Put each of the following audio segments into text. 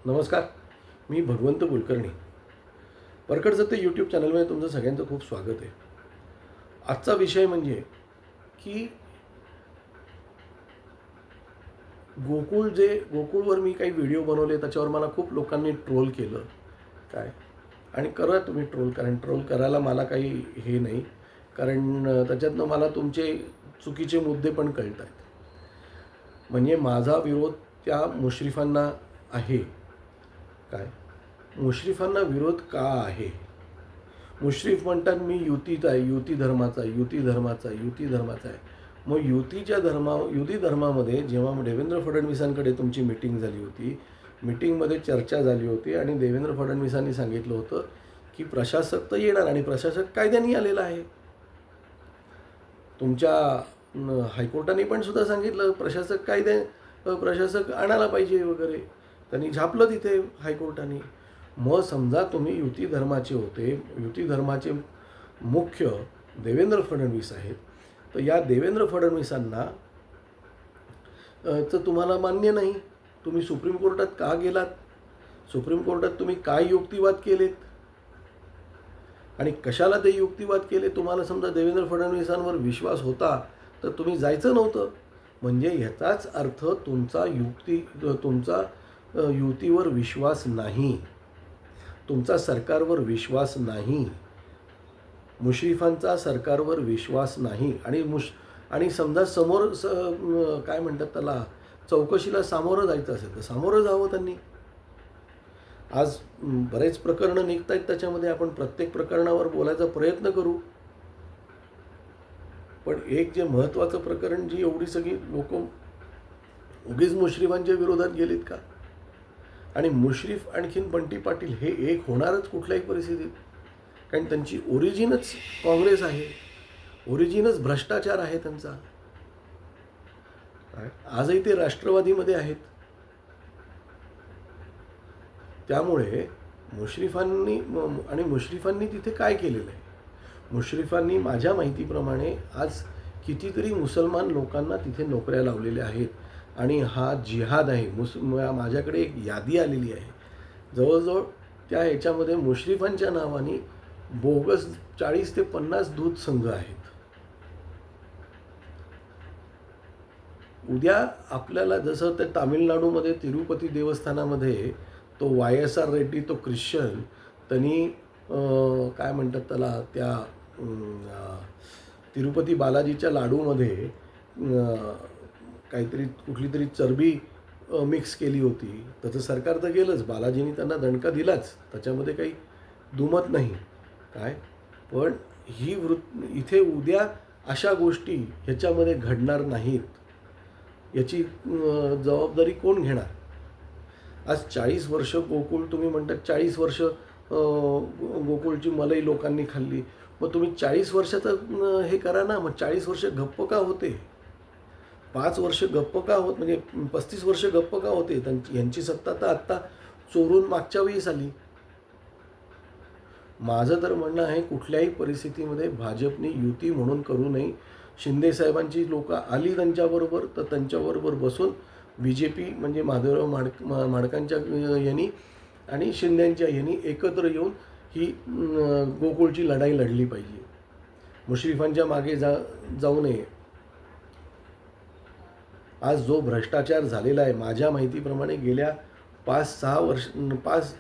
नमस्कार. मी भगवंत कुलकर्णी. परखड सत्य यूट्यूब चॅनलमध्ये तुमचं सगळ्यांचं खूप स्वागत आहे. आजचा विषय म्हणजे की गोकुळवर मी काही व्हिडिओ बनवले, त्याच्यावर मला खूप लोकांनी ट्रोल केलं. काय आणि करा तुम्ही ट्रोल, कारण ट्रोल करायला मला काही हे नाही, कारण त्याच्यातनं मला तुमचे चुकीचे मुद्दे पण कळत आहेत. म्हणजे माझा विरोध त्या मुश्रीफांना आहे. काय मुश्रीफांना विरोध का आहे? मुश्रीफ म्हणतात मी युतीत आहे, युती धर्माचा आहे. मग युती धर्मामध्ये जेव्हा देवेंद्र फडणवीसांकडे तुमची मीटिंग झाली होती, मीटिंगमध्ये चर्चा झाली होती आणि देवेंद्र फडणवीसांनी सांगितलं होतं की प्रशासक तर येणार आणि प्रशासक कायद्याने आलेला आहे. तुमच्या हायकोर्टाने पण सुद्धा सांगितलं प्रशासक आणायला पाहिजे वगैरे. त्यांनी झापलं तिथे हायकोर्टाने. मग समजा तुम्ही युती धर्माचे होते, युती धर्माचे मुख्य देवेंद्र फडणवीस आहेत, तर या देवेंद्र फडणवीसांना तर तुम्हाला मान्य नाही. तुम्ही सुप्रीम कोर्टात का गेलात? सुप्रीम कोर्टात तुम्ही काय युक्तिवाद केलेत आणि कशाला ते युक्तिवाद केले? तुम्हाला समजा देवेंद्र फडणवीसांवर विश्वास होता तर तुम्ही जायचं नव्हतं. म्हणजे ह्याचाच अर्थ तुमचा युतीवर विश्वास नाही, तुमचा सरकारवर विश्वास नाही, मुश्रीफांचा सरकारवर विश्वास नाही. आणि समजा काय म्हणतात त्याला, चौकशीला सामोरं जायचं असेल तर सामोरं जावं त्यांनी. आज बरेच प्रकरणं निघत आहेत, त्याच्यामध्ये आपण प्रत्येक प्रकरणावर बोलायचा प्रयत्न करू. पण एक जे महत्त्वाचं प्रकरण, जी एवढी सगळी लोक उगीच मुश्रीफांच्या विरोधात गेलीत का? आणि मुश्रीफ आणखीन बंटी पाटील हे एक होणारच कुठल्याही परिस्थितीत, कारण त्यांची ओरिजिनच काँग्रेस आहे, ओरिजिनच भ्रष्टाचार आहे त्यांचा. आजही ते राष्ट्रवादीमध्ये आहेत. त्यामुळे मुश्रीफांनी तिथे काय केलेलं आहे? मुश्रीफांनी माझ्या माहितीप्रमाणे आज कितीतरी मुसलमान लोकांना तिथे नोकऱ्या लावलेल्या आहेत आणि हा जिहाद आहे. माझ्याकडे एक यादी आलेली आहे, जवळजवळ त्या ह्याच्यामध्ये मुश्रीफांच्या नावाने बोगस 40 ते 50 दूध संघ आहेत. उद्या आपल्याला जसं ते तामिळनाडूमध्ये तिरुपती देवस्थानामध्ये तो YSR रेड्डी, तो ख्रिश्चन, त्यांनी काय म्हणतात त्याला, त्या तिरुपती बालाजीच्या लाडूमध्ये काहीतरी कुठली तरी चरबी मिक्स केली होती. त्याचं सरकार तर गेलंच, बालाजीने त्यांना दणका दिलाच, त्याच्यामध्ये काही दुमत नाही. काय पण इथे उद्या अशा गोष्टी ह्याच्यामध्ये घडणार नाहीत. याची जबाबदारी कोण घेणार? आज 40 वर्ष गोकुळ, तुम्ही म्हणतात 40 वर्ष गोकुळची मलई लोकांनी खाल्ली. मग तुम्ही 40 वर्षाचं हे करा ना. मग 40 वर्ष गप्प का होते? 5 वर्ष गप्प का होत, म्हणजे 35 वर्ष गप्प का होते? यांची सत्ता तर आत्ता चोरून मागच्या वेळेस आली. माझं तर म्हणणं आहे, कुठल्याही परिस्थितीमध्ये भाजपने युती म्हणून करू नये. शिंदेसाहेबांची लोकं आली त्यांच्याबरोबर, तर त्यांच्याबरोबर बसून BJP म्हणजे माधवराव माडकांच्या यांनी आणि शिंदेंच्या यांनी एकत्र येऊन ही गोकुळची लढाई लढली पाहिजे. मुश्रीफांच्या मागे जाऊ नये. आज जो भ्रष्टाचार झालेला आहे, माझ्या माहितीप्रमाणे गेल्या 5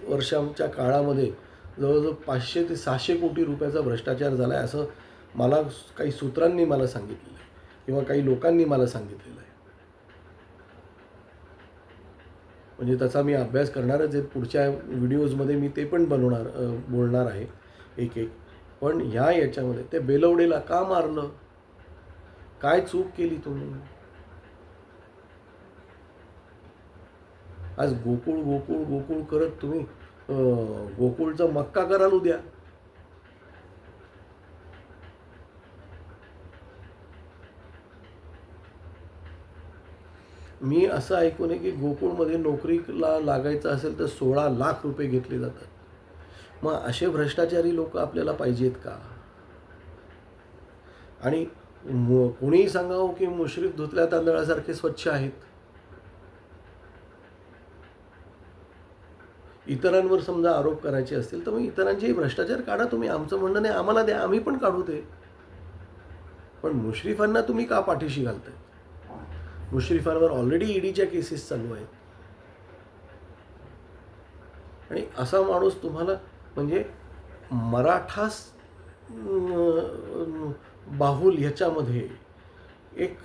वर्षांच्या काळामध्ये जवळजवळ 500 ते 600 कोटी रुपयाचा भ्रष्टाचार झाला आहे, असं मला काही सूत्रांनी मला सांगितलेलं आहे किंवा काही लोकांनी मला सांगितलेलं आहे. म्हणजे त्याचा मी अभ्यास करणारच आहे. पुढच्या व्हिडिओजमध्ये मी ते पण बोलणार आहे एक. पण याच्यामध्ये ते बेलवडेला का मारलं? काय चूक केली तुम्ही? आज गोकुळ करत तुम्ही गोकुळचा मक्का कराल उद्या. मी असं ऐकून आहे की गोकुळमध्ये नोकरीला लागायचं असेल तर 16 लाख रुपये घेतले जातात. मग असे भ्रष्टाचारी लोक आपल्याला पाहिजेत का? आणि कोणीही सांगावं की मुश्रीफ धुतल्या तांदळासारखे स्वच्छ आहेत. इतरांवर समजा आरोप करायचे असतील तर मग इतरांचेही भ्रष्टाचार काढा तुम्ही. आमचं म्हणणं नाही, आम्हाला द्या, आम्ही पण काढू ते. पण मुश्रीफांना तुम्ही का पाठीशी घालताय? मुश्रीफांवर ऑलरेडी ईडीच्या केसेस चालू आहेत. आणि असा माणूस तुम्हाला म्हणजे मराठा बाहुल ह्याच्यामध्ये एक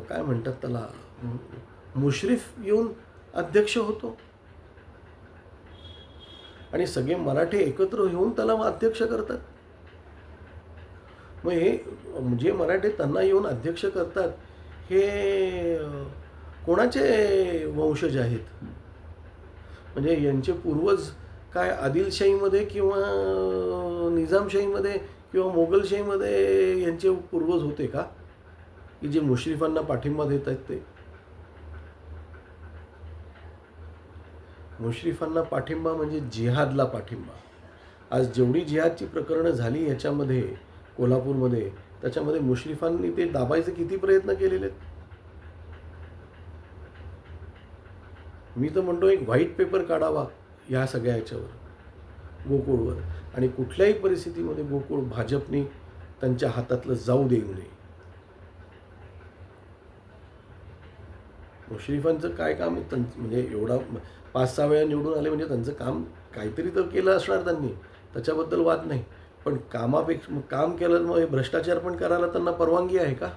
काय म्हणतात त्याला, मुश्रीफ येऊन अध्यक्ष होतो आणि सगळे मराठे एकत्र येऊन त्याला अध्यक्ष करतात. मग हे जे मराठे त्यांना येऊन अध्यक्ष करतात हे कोणाचे वंशज आहेत? म्हणजे यांचे पूर्वज काय आदिलशाहीमध्ये किंवा निजामशाहीमध्ये किंवा मोगलशाहीमध्ये यांचे पूर्वज होते का, की जे मुश्रीफांना पाठिंबा देत आहेत ते? मुश्रीफांना पाठिंबा म्हणजे जिहादला पाठिंबा. आज जेवढी जिहादची प्रकरणं झाली याच्यामध्ये कोल्हापूरमध्ये, त्याच्यामध्ये मुश्रीफांनी ते दाबायचे किती प्रयत्न केलेले आहेत. मी तर म्हणतो एक व्हाईट पेपर काढावा या सगळ्या याच्यावर, गोकुळवर, आणि कुठल्याही परिस्थितीमध्ये गोकुळ भाजपने त्यांच्या हातातलं जाऊ देऊ नये. मुश्रीफांचं काय काम आहे? म्हणजे एवढा 5-6 वेळा निवडून आले म्हणजे त्यांचं काम काहीतरी तर केलं असणार त्यांनी, त्याच्याबद्दल वाद नाही. पण कामापेक्षा काम केलं मग हे भ्रष्टाचार पण करायला त्यांना परवानगी आहे का?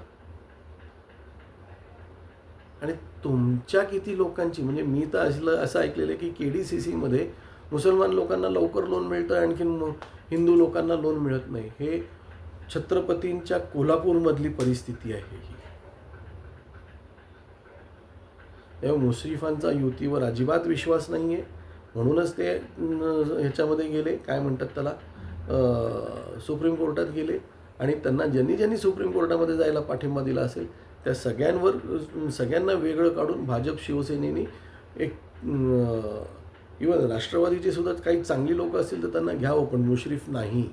आणि तुमच्या किती लोकांची, म्हणजे मी तर असं ऐकलेलं आहे की KDCCमध्ये मुसलमान लोकांना लवकर लोन मिळतं, आणखीन हिंदू लोकांना लोन मिळत नाही. हे छत्रपतींच्या कोल्हापूरमधली परिस्थिती आहे ही. तेव्हा मुश्रीफांचा युतीवर अजिबात विश्वास नाही आहे, म्हणूनच ते ह्याच्यामध्ये गेले, काय म्हणतात त्याला, सुप्रीम कोर्टात गेले. आणि त्यांना ज्यांनी सुप्रीम कोर्टामध्ये जायला पाठिंबा दिला असेल त्या सगळ्यांना वेगळं काढून भाजप शिवसेनेने एक इव्हन राष्ट्रवादीचे सुद्धा काही चांगली लोक असतील तर त्यांना घ्यावं, पण मुश्रीफ नाही.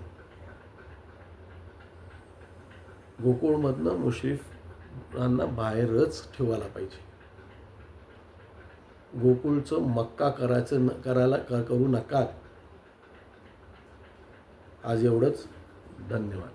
गोकुळमधनं मुश्रीफांना बाहेरच ठेवायला पाहिजे. गोकुळचं मक्का करू नका. आज एवढंच. धन्यवाद.